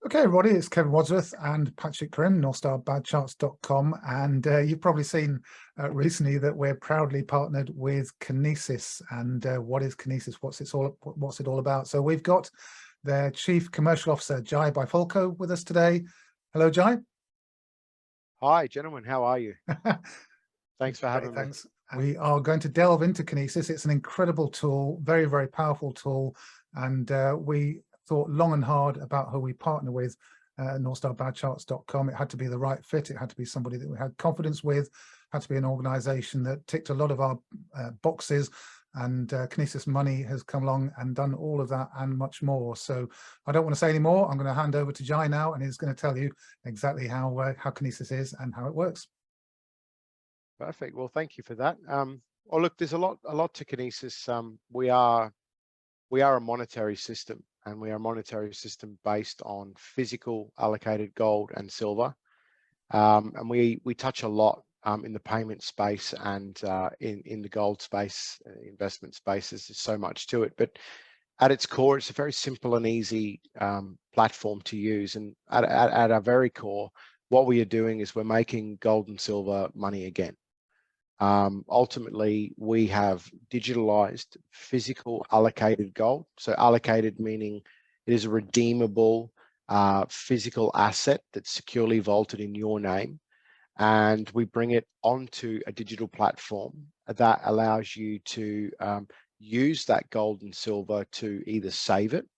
Okay, everybody, it's Kevin Wadsworth and Patrick Corinne, NorthStarBadCharts.com, and you've probably seen recently that we're proudly partnered with Kinesis. And what is Kinesis? What's it all about? So we've got their Chief Commercial Officer Jai Bifulco with us today. Hello, Jai. Hi, gentlemen. How are you? Thanks for having me. Thanks. We are going to delve into Kinesis. It's an incredible tool, very, very powerful tool, and we thought long and hard about who we partner with. NorthStarBadCharts.com. It had to be the right fit. It had to be somebody that we had confidence with. Had to be an organization that ticked a lot of our boxes. And Kinesis Money has come along and done all of that and much more. So I don't want to say any more. I'm going to hand over to Jai now, and he's going to tell you exactly how Kinesis is and how it works. Perfect. Well, thank you for that. Well, look, there's a lot to Kinesis. We are a monetary system, and we are a monetary system based on physical allocated gold and silver. And we touch a lot in the payment space and in the gold space, investment spaces. There's so much to it, but at its core, it's a very simple and easy platform to use. And at our very core, what we are doing is we're making gold and silver money again. Ultimately, we have digitalized physical allocated gold. So allocated meaning it is a redeemable physical asset that's securely vaulted in your name. And we bring it onto a digital platform that allows you to use that gold and silver to either save it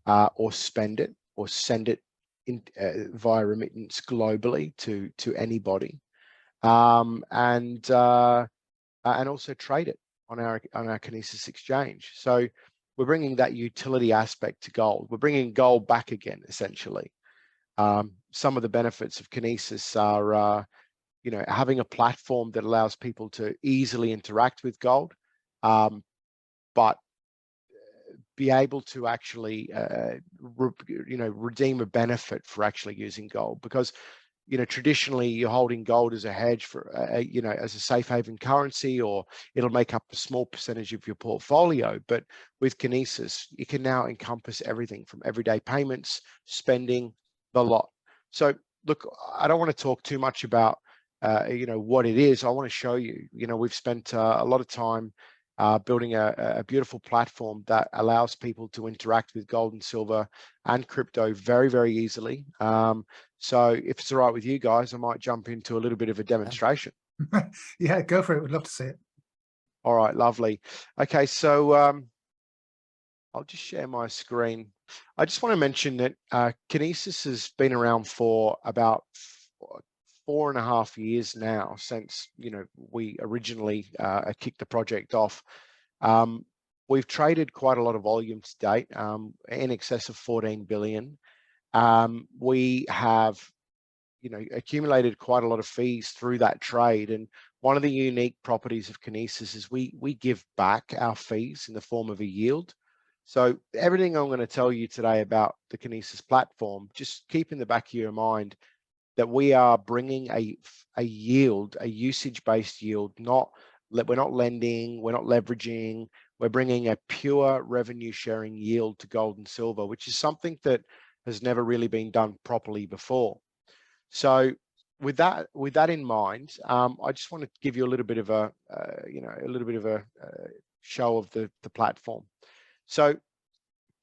or spend it or send it in, via remittance globally to anybody. And also trade it on our Kinesis exchange. So we're bringing that utility aspect to gold. We're bringing gold back again, essentially. Some of the benefits of Kinesis are, having a platform that allows people to easily interact with gold, but be able to actually, redeem a benefit for actually using gold. Because traditionally you're holding gold as a hedge for, as a safe haven currency, or it'll make up a small percentage of your portfolio. But with Kinesis, you can now encompass everything from everyday payments, spending, the lot. So look, I don't want to talk too much about, what it is. I want to show you, we've spent a lot of time building a beautiful platform that allows people to interact with gold and silver and crypto very, very easily. So if it's all right with you guys, I might jump into a little bit of a demonstration. Yeah, go for it. We'd love to see it. All right, lovely. Okay, so I'll just share my screen. I just want to mention that Kinesis has been around for about 4.5 years now, since we originally kicked the project off. We've traded quite a lot of volume to date, in excess of 14 billion. We have accumulated quite a lot of fees through that trade, and one of the unique properties of Kinesis is we give back our fees in the form of a yield. So everything I'm going to tell you today about the Kinesis platform, just keep in the back of your mind that we are bringing a yield, a usage-based yield. We're not lending, we're not leveraging, we're bringing a pure revenue sharing yield to gold and silver, which is something that has never really been done properly before. So with that in mind, I just want to give you a little bit of a show of the platform. So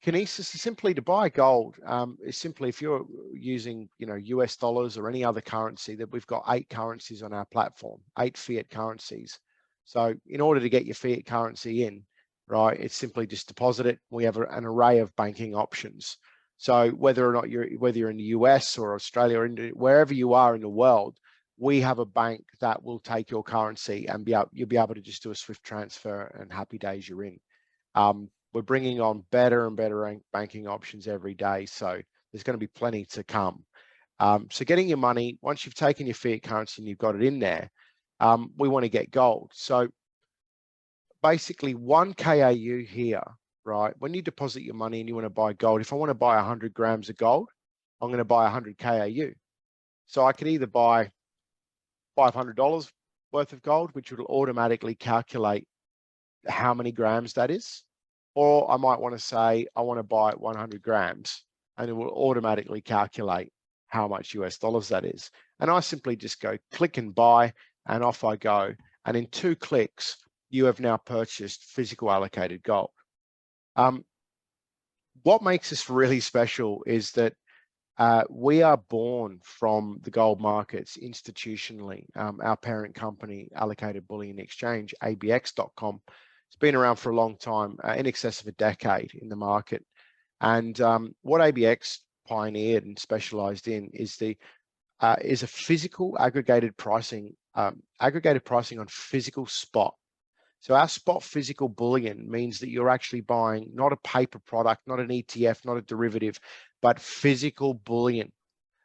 Kinesis is simply to buy gold. Is simply, if you're using US dollars or any other currency, that we've got 8 currencies on our platform, 8 fiat currencies. So in order to get your fiat currency in, right, it's simply just deposit it. We have an array of banking options. So whether or not you're in the US or Australia or wherever you are in the world, we have a bank that will take your currency and you'll be able to just do a SWIFT transfer, and happy days you're in. We're bringing on better and better banking options every day, so there's going to be plenty to come. So getting your money, once you've taken your fiat currency and you've got it in there, we want to get gold. So basically 1 KAU here, right? When you deposit your money and you want to buy gold, if I want to buy 100 grams of gold, I'm going to buy 100 KAU. So I could either buy $500 worth of gold, which will automatically calculate how many grams that is. Or I might want to say, I want to buy 100 grams, and it will automatically calculate how much US dollars that is. And I simply just go click and buy, and off I go. And in 2 clicks, you have now purchased physical allocated gold. What makes this really special is that we are born from the gold markets institutionally. Our parent company, Allocated Bullion Exchange, ABX.com, it's been around for a long time, in excess of a decade in the market. And what ABX pioneered and specialized in is a physical aggregated pricing on physical spot. So our spot physical bullion means that you're actually buying not a paper product, not an ETF, not a derivative, but physical bullion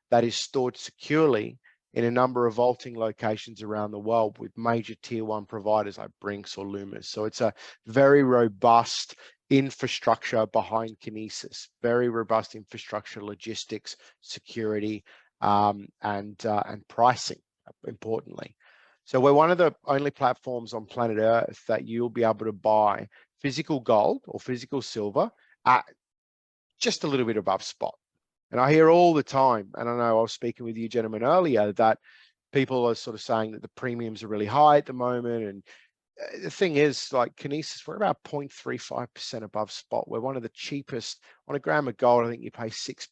that is stored securely in a number of vaulting locations around the world with major tier 1 providers like Brinks or Loomis. So it's a very robust infrastructure behind Kinesis, very robust infrastructure, logistics, security, and pricing, importantly. So we're one of the only platforms on planet Earth that you'll be able to buy physical gold or physical silver at just a little bit above spot. And I hear all the time, and I know I was speaking with you gentlemen earlier, that people are sort of saying that the premiums are really high at the moment. And the thing is, like Kinesis, we're about 0.35% above spot. We're one of the cheapest. On a gram of gold, I think you pay 6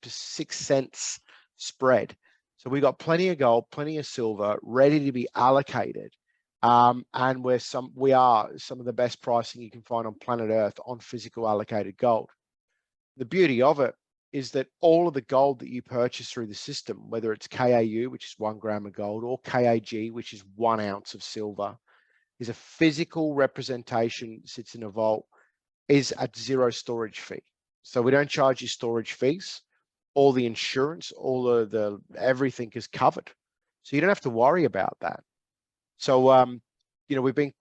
cents spread. So we got plenty of gold, plenty of silver ready to be allocated. And we are some of the best pricing you can find on planet Earth on physical allocated gold. The beauty of it is that all of the gold that you purchase through the system, whether it's KAU, which is 1 gram of gold, or KAG, which is 1 ounce of silver, is a physical representation, sits in a vault, is at 0 storage fee. So we don't charge you storage fees. All the insurance, all the everything is covered. So you don't have to worry about that. So, you know, we're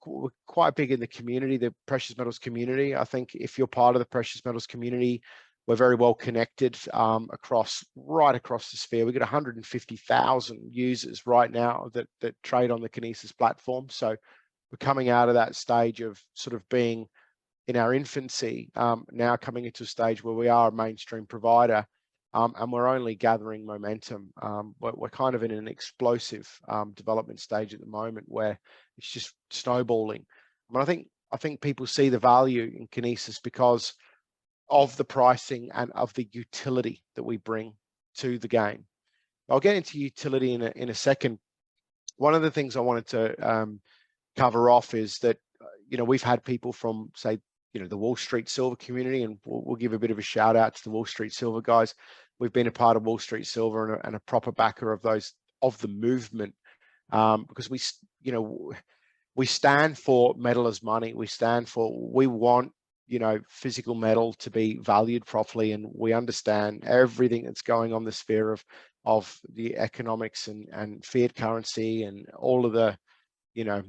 quite big in the community, the precious metals community. I think if you're part of the precious metals community, we're very well connected right across the sphere. We've got 150,000 users right now that trade on the Kinesis platform. So we're coming out of that stage of sort of being in our infancy, now coming into a stage where we are a mainstream provider, and we're only gathering momentum. We're kind of in an explosive development stage at the moment where it's just snowballing. I mean, I think people see the value in Kinesis because of the pricing and of the utility that we bring to the game. I'll get into utility in a second. One of the things I wanted to cover off is that, you know, we've had people from, say, you know, the Wall Street Silver community, and we'll give a bit of a shout out to the Wall Street Silver guys. We've been a part of Wall Street Silver and a proper backer of the movement, because we stand for metal as money. We want, you know, physical metal to be valued properly, and we understand everything that's going on the sphere of the economics and fiat currency and all of the, you know,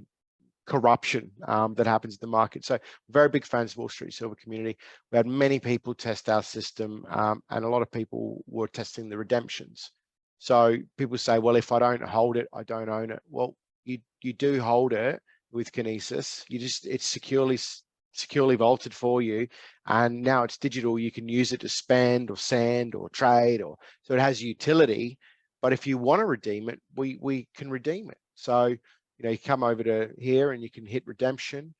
corruption that happens in the market. So very big fans of Wall Street Silver community. We had many people test our system, and a lot of people were testing the redemptions. So people say, well, if I don't hold it, I don't own it. Well, you do hold it with Kinesis. It's securely vaulted for you, and now it's digital. You can use it to spend or send or trade, so it has utility. But if you want to redeem it, we can redeem it. So, you know, you come over to here and you can hit redemption.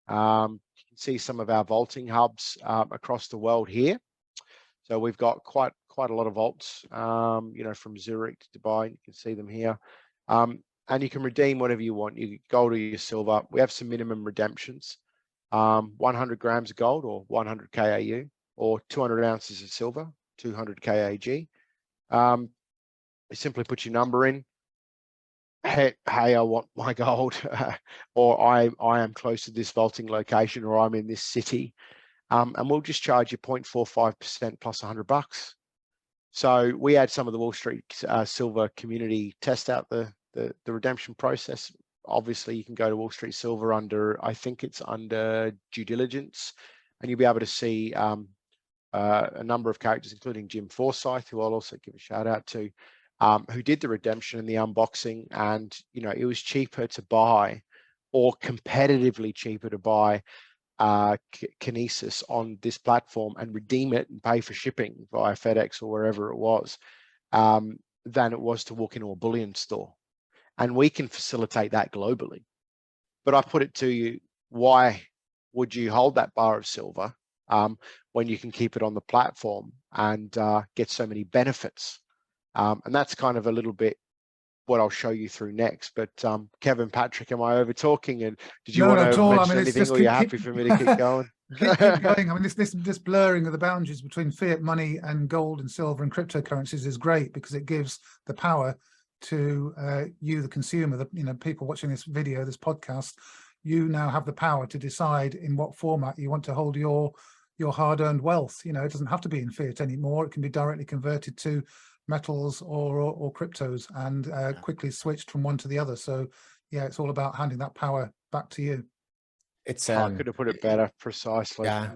You can see some of our vaulting hubs across the world here. So we've got quite a lot of vaults, you know, from Zurich to Dubai. You can see them here. And you can redeem whatever you want. You gold or your silver. We have some minimum redemptions. 100 grams of gold or 100 KAU, or 200 ounces of silver, 200 KAG. You simply put your number in. Hey, I want my gold, or I am close to this vaulting location, or I'm in this city, and we'll just charge you 0.45% plus $100. So we had some of the Wall Street Silver community test out the redemption process. Obviously, you can go to Wall Street Silver under, I think it's under due diligence, and you'll be able to see a number of characters, including Jim Forsyth, who I'll also give a shout out to, who did the redemption and the unboxing. And, you know, it was cheaper to buy, or competitively cheaper to buy, Kinesis on this platform and redeem it and pay for shipping via FedEx or wherever it was, than it was to walk into a bullion store. And we can facilitate that globally. But I put it to you, why would you hold that bar of silver when you can keep it on the platform and get so many benefits? And that's kind of a little bit what I'll show you through next. But Kevin, Patrick, am I over talking? And did you want to mention anything, or you're happy for me to keep going? keep going. I mean, this blurring of the boundaries between fiat money and gold and silver and cryptocurrencies is great, because it gives the power to you, the consumer, the people watching this video, this podcast. You now have the power to decide in what format you want to hold your hard-earned wealth. It doesn't have to be in fiat anymore. It can be directly converted to metals or cryptos, and quickly switched from one to the other. So yeah, it's all about handing that power back to you. It's I could have put it better, precisely. Yeah,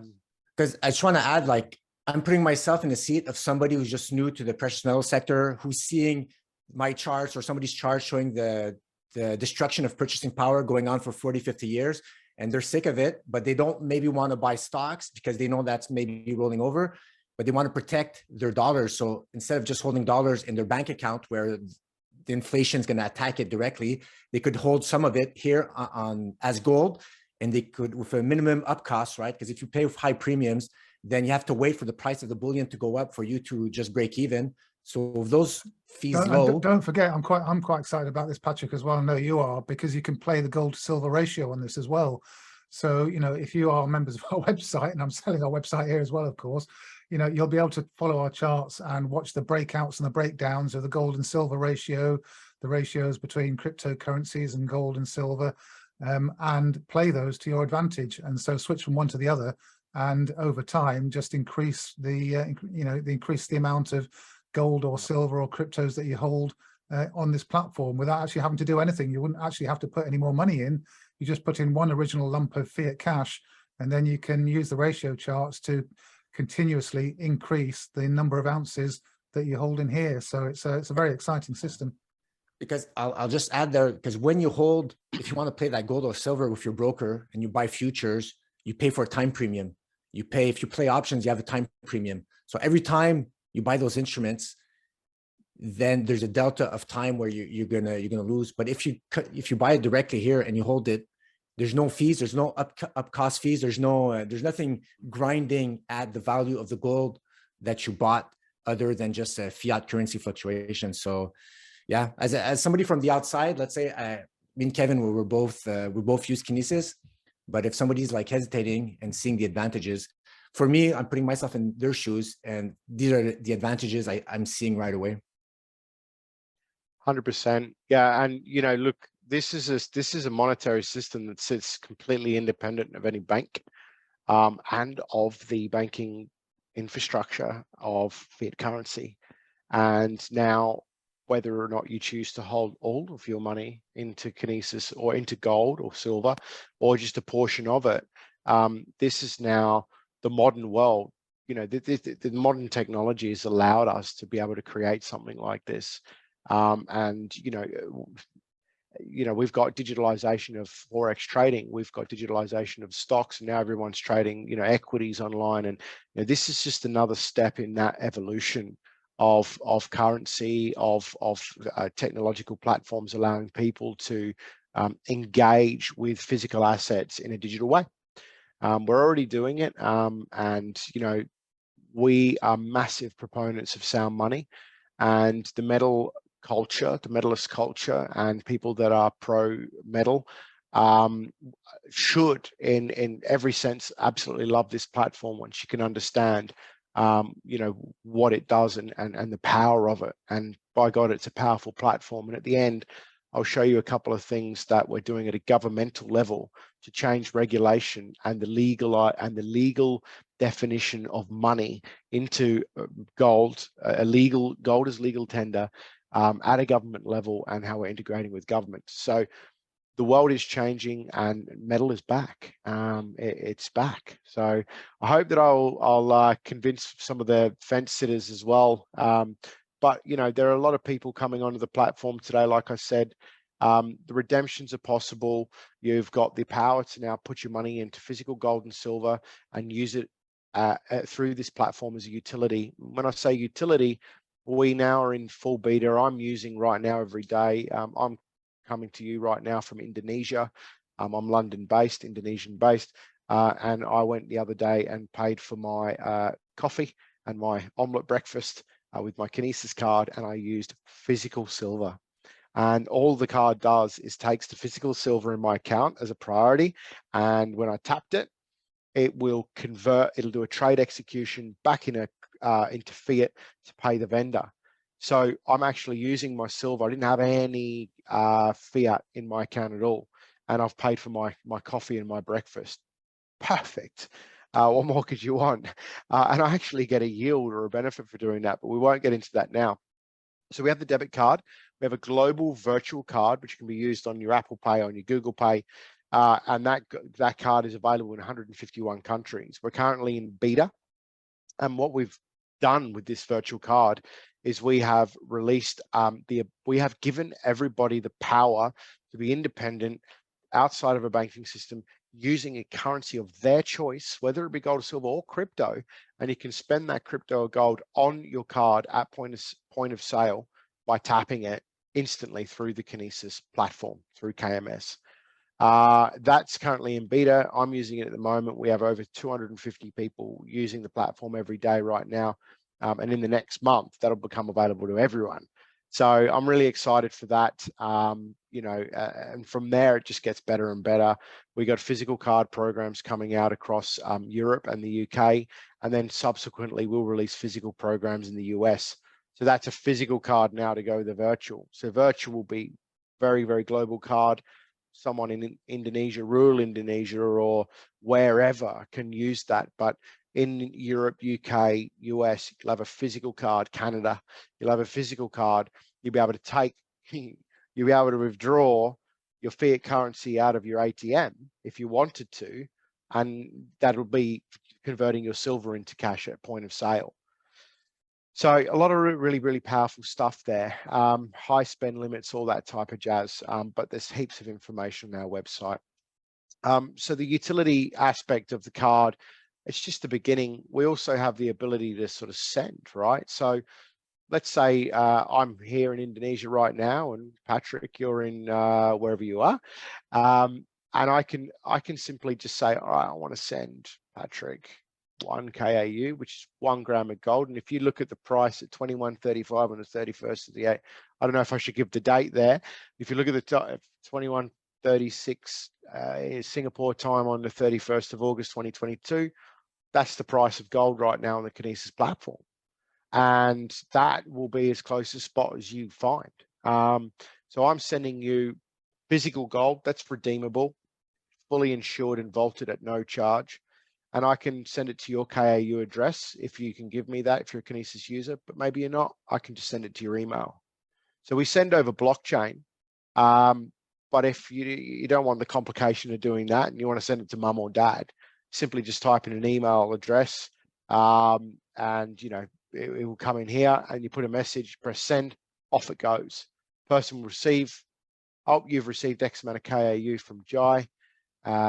because I just want to add, like, I'm putting myself in the seat of somebody who's just new to the precious metal sector, who's seeing my charts or somebody's charts showing the destruction of purchasing power going on for 40, 50 years, and they're sick of it, but they don't maybe want to buy stocks because they know that's maybe rolling over, but they want to protect their dollars. So instead of just holding dollars in their bank account where the inflation is going to attack it directly, they could hold some of it here as gold, and they could, with a minimum up cost, right? Because if you pay with high premiums, then you have to wait for the price of the bullion to go up for you to just break even. So if those fees low. Don't forget, I'm quite excited about this, Patrick, as well. I know you are, because you can play the gold to silver ratio on this as well. So, if you are members of our website, and I'm selling our website here as well, of course, you'll be able to follow our charts and watch the breakouts and the breakdowns of the gold and silver ratio, the ratios between cryptocurrencies and gold and silver, and play those to your advantage. And so switch from one to the other, and over time, just increase increase the amount of gold or silver or cryptos that you hold on this platform without actually having to do anything. You wouldn't actually have to put any more money in. You just put in one original lump of fiat cash, and then you can use the ratio charts to continuously increase the number of ounces that you hold in here. So it's a very exciting system. Because I'll just add there, because when you hold, if you want to play that gold or silver with your broker and you buy futures, you pay for a time premium. You pay, if you play options, you have a time premium. So every time you buy those instruments, then there's a delta of time where you're gonna lose. But if you buy it directly here and you hold it, there's no fees, there's no up cost fees, there's nothing grinding at the value of the gold that you bought, other than just a fiat currency fluctuation. So yeah, as somebody from the outside, let's say me and Kevin, we both use Kinesis, but if somebody's like hesitating and seeing the advantages, for me, I'm putting myself in their shoes, and these are the advantages I'm seeing right away. 100%. Yeah, and look, this is a monetary system that sits completely independent of any bank, and of the banking infrastructure of fiat currency. And now, whether or not you choose to hold all of your money into Kinesis or into gold or silver, or just a portion of it, this is now the modern world. The modern technology has allowed us to be able to create something like this. And we've got digitalization of Forex trading, we've got digitalization of stocks, and now everyone's trading, equities online. And this is just another step in that evolution of currency, of technological platforms, allowing people to engage with physical assets in a digital way. We're already doing it, and we are massive proponents of sound money, and the metal culture, the metalist culture, and people that are pro metal should, in every sense, absolutely love this platform once you can understand what it does and the power of it. And by God, it's a powerful platform. And at the end, I'll show you a couple of things that we're doing at a governmental level to change regulation and the legal definition of money into gold, gold as legal tender at a government level, and how we're integrating with government. So the world is changing, and metal is back. It's back. So I hope that I'll convince some of the fence sitters as well. But there are a lot of people coming onto the platform today. Like I said, The redemptions are possible. You've got the power to now put your money into physical gold and silver and use it through this platform as a utility. When I say utility, we now are in full beta. I'm using right now every day. I'm coming to you right now from Indonesia. I'm London-based, Indonesian-based, and I went the other day and paid for my coffee and my omelette breakfast with my Kinesis card, and I used physical silver. And all the card does is takes the physical silver in my account as a priority, and when I tapped it, it will convert, it'll do a trade execution back in into fiat to pay the vendor. So I'm actually using my silver. I didn't have any fiat in my account at all, and I've paid for my coffee and my breakfast. Perfect. What more could you want? And I actually get a yield or a benefit for doing that, but we won't get into that now. So we have the debit card. We have a global virtual card, which can be used on your Apple Pay, on your Google Pay, and that card is available in 151 countries. We're currently in beta, and what we've done with this virtual card is we have released we have given everybody the power to be independent outside of a banking system, using a currency of their choice, whether it be gold, silver, or crypto, and you can spend that crypto or gold on your card at point of sale by tapping it instantly through the Kinesis platform, through KMS. That's currently in beta. I'm using it at the moment. We have over 250 people using the platform every day right now. And in the next month, that'll become available to everyone. So I'm really excited for that. And from there, it just gets better and better. We got physical card programs coming out across Europe and the UK, and then subsequently we'll release physical programs in the US. So that's a physical card now to go the virtual. So virtual will be very, very global card. Someone in Indonesia, rural Indonesia, or wherever can use that. But in Europe, UK, US, you'll have a physical card. Canada, you'll have a physical card. You'll be able to take, you'll be able to withdraw your fiat currency out of your ATM if you wanted to, and that'll be converting your silver into cash at point of sale. So a lot of really, really powerful stuff there. High spend limits, all that type of jazz, but there's heaps of information on our website. So the utility aspect of the card, it's just the beginning. We also have the ability to sort of send, right? So let's say I'm here in Indonesia right now, and Patrick, you're in wherever you are, and I can simply just say, all right, I want to send Patrick 1 KAU, which is 1 gram of gold. And if you look at the price at 21.35 on the 31st of the 8th, I don't know if I should give the date there. If you look at the 21.36 Singapore time on the 31st of August 2022, that's the price of gold right now on the Kinesis platform. And that will be as close to spot as you find. So I'm sending you physical gold that's redeemable, fully insured and vaulted at no charge. And I can send it to your KAU address if you can give me that, if you're a Kinesis user, but maybe you're not, I can just send it to your email. So we send over blockchain, but if you don't want the complication of doing that and you want to send it to mum or dad, simply just type in an email address, and it will come in here, and you put a message, press send, off it goes. Person will receive, oh, you've received X amount of KAU from Jai,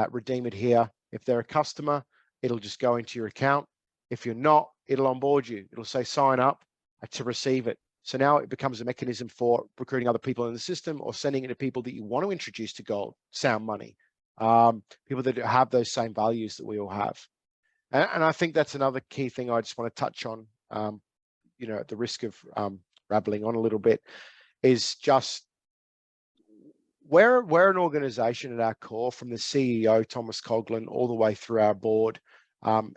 redeem it here. If they're a customer, it'll just go into your account. If you're not, it'll onboard you. It'll say sign up to receive it. So now it becomes a mechanism for recruiting other people in the system, or sending it to people that you want to introduce to gold, sound money, people that have those same values that we all have. And I think that's another key thing I just want to touch on, at the risk of rambling on a little bit, is just we're an organization at our core, from the CEO, Thomas Coughlin, all the way through our board.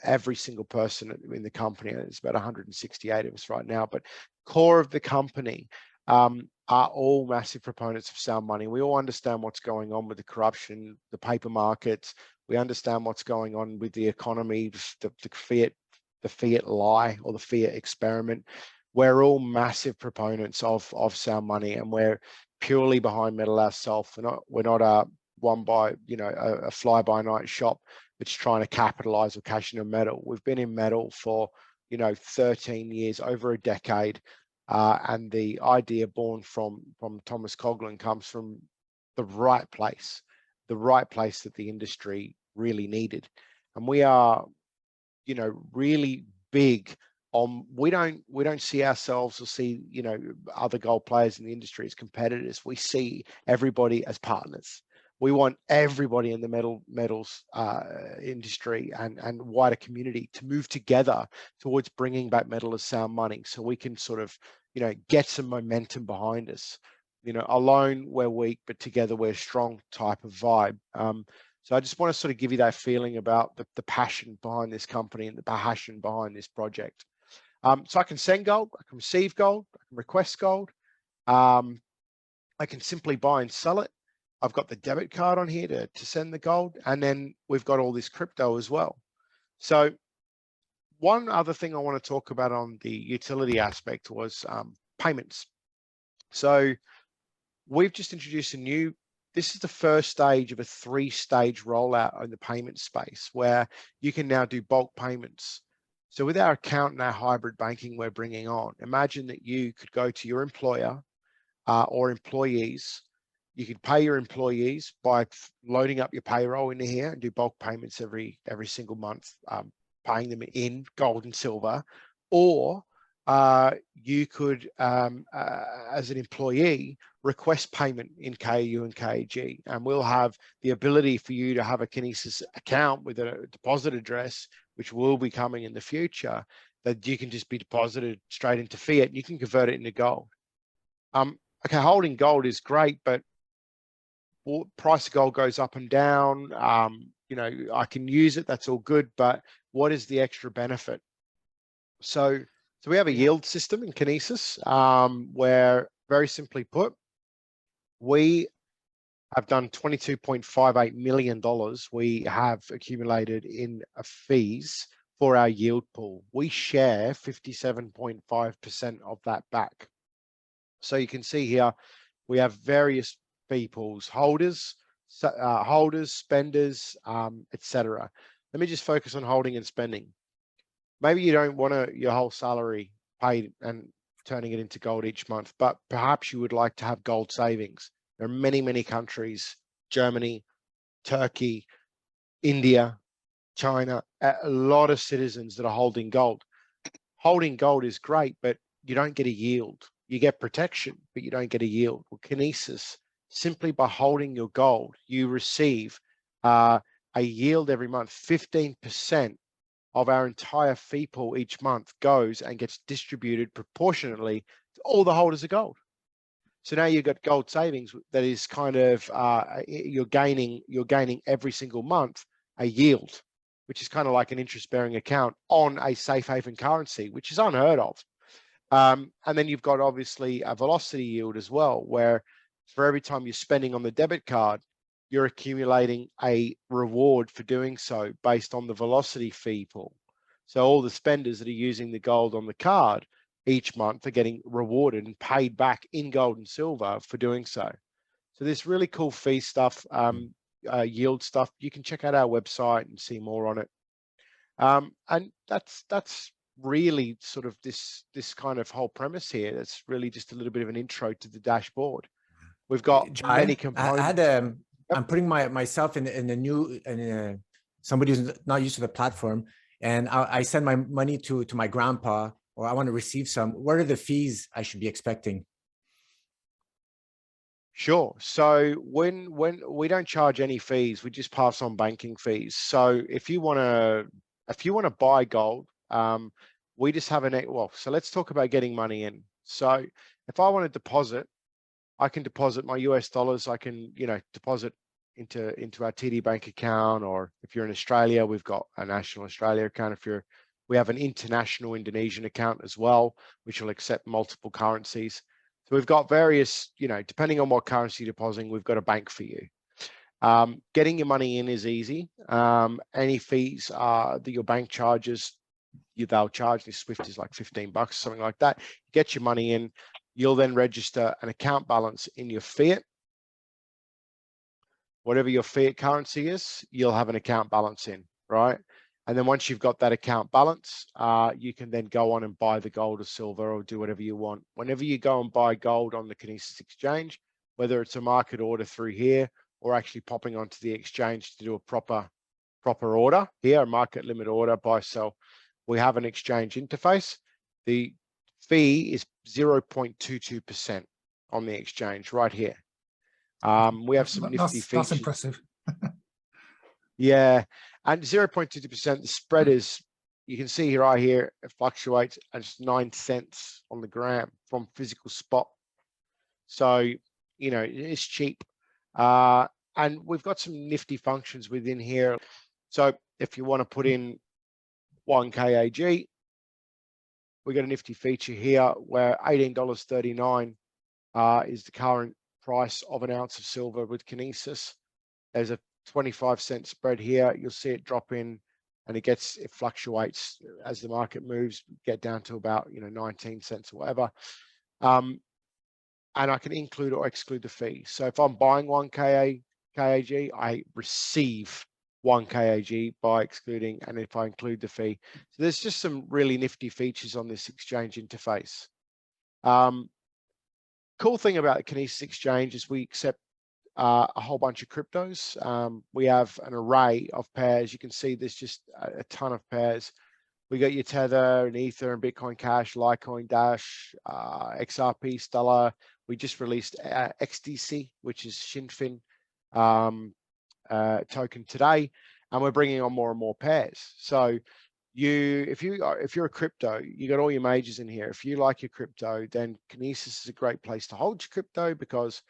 Every single person in the company, there's about 168 of us right now, but core of the company are all massive proponents of sound money. We all understand what's going on with the corruption, the paper markets. We understand what's going on with the economy, the fiat lie, or the fiat experiment. We're all massive proponents of sound money, and we're purely behind metal ourselves. We're not a fly-by-night shop that's trying to capitalize or cash in a metal. We've been in metal for 13 years, over a decade, and the idea born from Thomas Coughlin comes from the right place that the industry really needed. And we are, you know, really big on, we don't see ourselves or see, you know, other gold players in the industry as competitors. We see everybody as partners. We want everybody in the metals industry and wider community to move together towards bringing back metal as sound money, so we can sort of, you know, get some momentum behind us. You know, alone we're weak, but together we're strong type of vibe. So I just want to sort of give you that feeling about the passion behind this company and the passion behind this project. So I can send gold, I can receive gold, I can request gold. I can simply buy and sell it. I've got the debit card on here to send the gold, and then we've got all this crypto as well. So one other thing I want to talk about on the utility aspect was payments. So we've just introduced this is the first stage of a 3-stage rollout in the payment space, where you can now do bulk payments. So with our account and our hybrid banking we're bringing on, imagine that you could go to your employer or employees. You could pay your employees by loading up your payroll into here and do bulk payments every single month, paying them in gold and silver. Or you could, as an employee, request payment in KU and KG, and we'll have the ability for you to have a Kinesis account with a deposit address, which will be coming in the future, that you can just be deposited straight into fiat and you can convert it into gold. Okay, holding gold is great, but price of gold goes up and down. You know, I can use it, that's all good, but what is the extra benefit? So we have a yield system in Kinesis, where, very simply put, we have done $22.58 million we have accumulated in fees for our yield pool. We share 57.5% of that back. So you can see here, we have various people's holders, spenders, etc. Let me just focus on holding and spending. Maybe you don't want your whole salary paid and turning it into gold each month, but perhaps you would like to have gold savings. There are many countries, Germany, Turkey, India, China, a lot of citizens that are holding gold. Holding gold is great, but you don't get a yield. You get protection, but you don't get a yield. Well, Kinesis, simply by holding your gold, you receive a yield every month. 15% of our entire fee pool each month goes and gets distributed proportionately to all the holders of gold. So now you've got gold savings that is kind of, you're gaining every single month a yield, which is kind of like an interest-bearing account on a safe haven currency, which is unheard of. And then you've got obviously a velocity yield as well, where for every time you're spending on the debit card, you're accumulating a reward for doing so based on the velocity fee pool. So all the spenders that are using the gold on the card each month are getting rewarded and paid back in gold and silver for doing so. So this really cool fee stuff, yield stuff, you can check out our website and see more on it. And that's really sort of this kind of whole premise here. That's really just a little bit of an intro to the dashboard. We've got Jai, many components. I'm putting myself in a new, somebody who's not used to the platform, and I send my money to my grandpa, or I want to receive some. What are the fees I should be expecting? Sure. So when we don't charge any fees, we just pass on banking fees. So if you want to buy gold, we just have so let's talk about getting money in. So if I want to deposit, I can deposit my US dollars. I can, deposit into our TD Bank account, or if you're in Australia, we've got a national Australia account. We have an international Indonesian account as well, which will accept multiple currencies. So we've got various, depending on what currency you're depositing, we've got a bank for you. Getting your money in is easy. Any fees that your bank charges, they'll charge. The Swift is like $15, something like that. You get your money in, you'll then register an account balance in your fiat. Whatever your fiat currency is, you'll have an account balance in, right? And then once you've got that account balance, you can then go on and buy the gold or silver or do whatever you want. Whenever you go and buy gold on the Kinesis exchange, whether it's a market order through here or actually popping onto the exchange to do a proper order here, a market limit order, buy, sell. We have an exchange interface. The fee is 0.22% on the exchange right here. We have some nifty features. That's impressive. Yeah, and 0.22%, the spread is, you can see here, it fluctuates at just 9 cents on the gram from physical spot. So, you know, it's cheap. And we've got some nifty functions within here. So if you want to put in 1 KAG, we got a nifty feature here where $18.39 is the current price of an ounce of silver with Kinesis. There's a 25-cent spread here. You'll see it drop in, and it fluctuates as the market moves, get down to about 19 cents or whatever. And I can include or exclude the fee. So if I'm buying 1 KAG, I receive 1 KAG by excluding, and if I include the fee. So there's just some really nifty features on this exchange interface. Cool thing about the Kinesis exchange is we accept a whole bunch of cryptos. We have an array of pairs. You can see there's just a ton of pairs. We got your Tether and Ether and Bitcoin Cash, Litecoin, Dash, XRP, Stellar. We just released XDC, which is Shinfin token today, and we're bringing on more and more pairs. So if you're a crypto, you got all your majors in here. If you like your crypto, then Kinesis is a great place to hold your crypto, because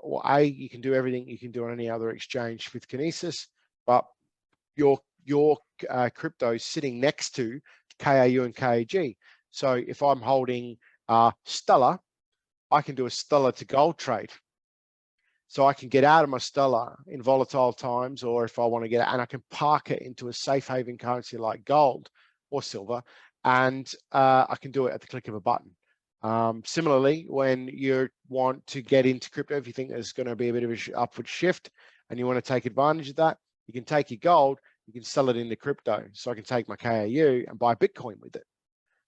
you can do everything you can do on any other exchange with Kinesis, but your crypto is sitting next to KAU and KAG. So if I'm holding Stellar, I can do a Stellar to gold trade. So I can get out of my Stellar in volatile times, or if I want to get it, and I can park it into a safe haven currency like gold or silver, and I can do it at the click of a button. Similarly, when you want to get into crypto, if you think there's going to be a bit of an upward shift and you want to take advantage of that, you can take your gold, you can sell it into crypto. So I can take my KAU and buy Bitcoin with it.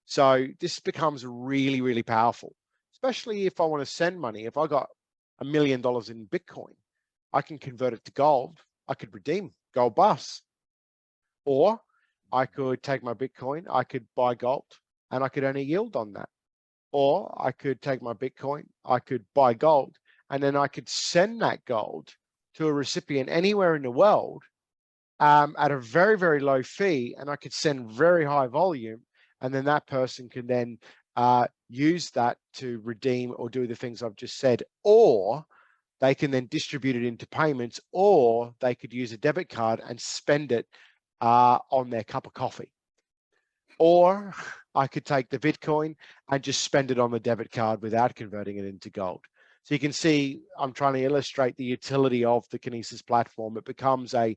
So this becomes really, really powerful, especially if I want to send money. If I got $1 million in Bitcoin, I can convert it to gold. I could redeem gold bars, or I could take my Bitcoin, I could buy gold, and I could earn a yield on that. Or I could take my Bitcoin, I could buy gold, and then I could send that gold to a recipient anywhere in the world at a very, very low fee, and I could send very high volume, and then that person can then use that to redeem or do the things I've just said, or they can then distribute it into payments, or they could use a debit card and spend it on their cup of coffee. Or I could take the Bitcoin and just spend it on the debit card without converting it into gold. So you can see I'm trying to illustrate the utility of the Kinesis platform. It becomes a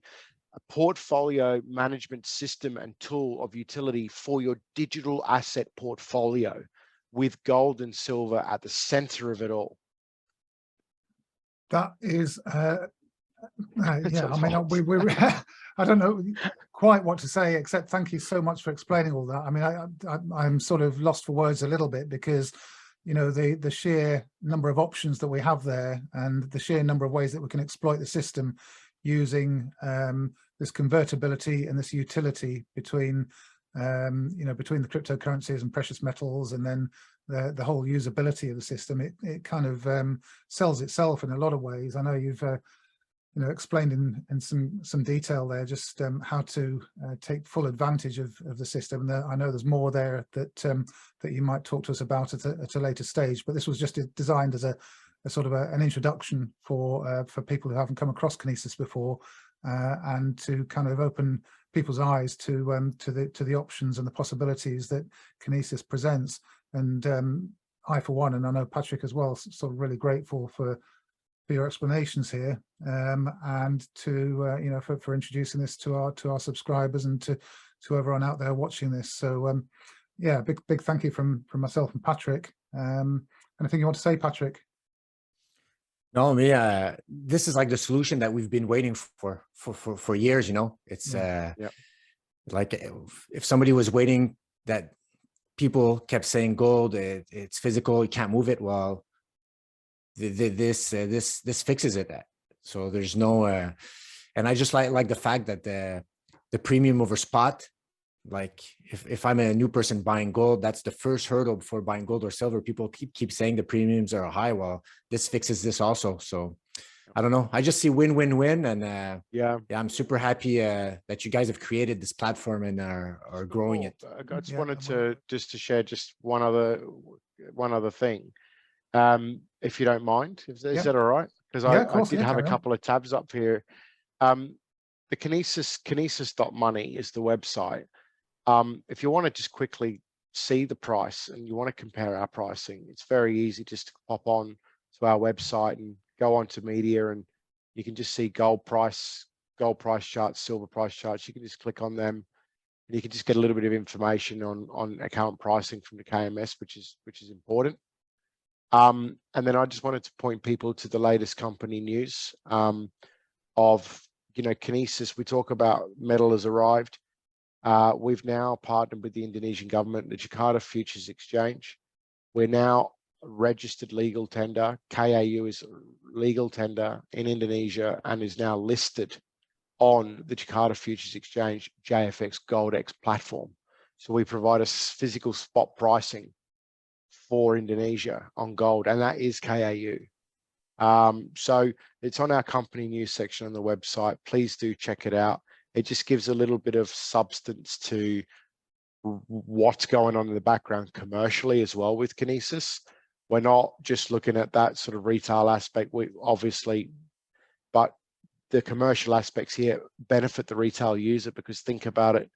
portfolio management system and tool of utility for your digital asset portfolio, with gold and silver at the center of it all. That is, yeah, I mean, I don't know quite what to say, except thank you so much for explaining all that. I mean, I'm sort of lost for words a little bit, because, the sheer number of options that we have there, and the sheer number of ways that we can exploit the system using this convertibility and this utility between, between the cryptocurrencies and precious metals, and then the whole usability of the system. It kind of sells itself in a lot of ways. I know you've explained in some detail there just how to take full advantage of the system. I know there's more there that you might talk to us about at a later stage, but this was just designed as a sort of an introduction for people who haven't come across Kinesis before, and to kind of open people's eyes to the options and the possibilities that Kinesis presents. And I, for one, and I know Patrick as well, sort of really grateful for your explanations here, and to for introducing this to our subscribers and to everyone out there watching this. So yeah, big thank you from myself and Patrick. Anything you want to say, Patrick? No, this is like the solution that we've been waiting for years. It's like if somebody was waiting, that people kept saying gold, it's physical, you can't move it. Well, this fixes it. So there's no, and I just like the fact that the premium over spot, like if I'm a new person buying gold, that's the first hurdle before buying gold or silver. People keep saying the premiums are high. Well, this fixes this also. So I don't know. I just see win-win-win, and yeah, I'm super happy that you guys have created this platform and are growing it. I just wanted to share just one other thing, if you don't mind. Is that all right? Because I did have a couple of tabs up here. The Kinesis.money is the website. If you want to just quickly see the price and you want to compare our pricing, it's very easy just to pop on to our website and go on to media, and you can just see gold price charts, silver price charts. You can just click on them and you can just get a little bit of information on account pricing from the KMS, which is important. And then I just wanted to point people to the latest company news of, Kinesis. We talk about metal has arrived. We've now partnered with the Indonesian government, the Jakarta Futures Exchange. We're now registered legal tender. KAU is legal tender in Indonesia and is now listed on the Jakarta Futures Exchange JFX GoldX platform. So we provide a physical spot pricing for Indonesia on gold, and that is KAU. So it's on our company news section on the website. Please do check it out. It just gives a little bit of substance to what's going on in the background commercially as well with Kinesis. We're not just looking at that sort of retail aspect, we obviously, but the commercial aspects here benefit the retail user, because think about it.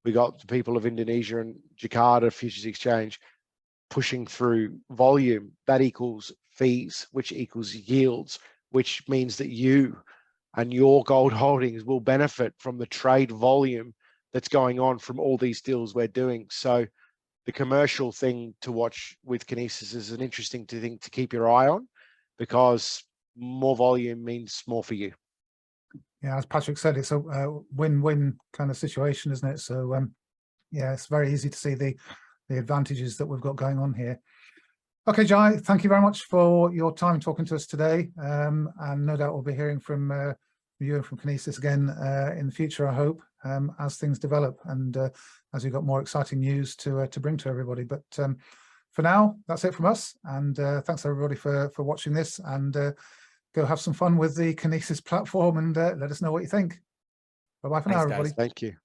We got the people of Indonesia and Jakarta Futures Exchange pushing through volume. That equals fees, which equals yields, which means that you and your gold holdings will benefit from the trade volume that's going on from all these deals we're doing. So the commercial thing to watch with Kinesis is an interesting thing to keep your eye on, because more volume means more for you. Yeah, as Patrick said, it's a win-win kind of situation, isn't it? So yeah, it's very easy to see the advantages that we've got going on here. Okay, Jai, thank you very much for your time talking to us today. And no doubt we'll be hearing from you and from Kinesis again in the future, I hope, as things develop and as we've got more exciting news to bring to everybody. But for now, that's it from us. And thanks everybody for watching this, and go have some fun with the Kinesis platform and let us know what you think. Bye-bye for now, everybody. Guys. Thank you.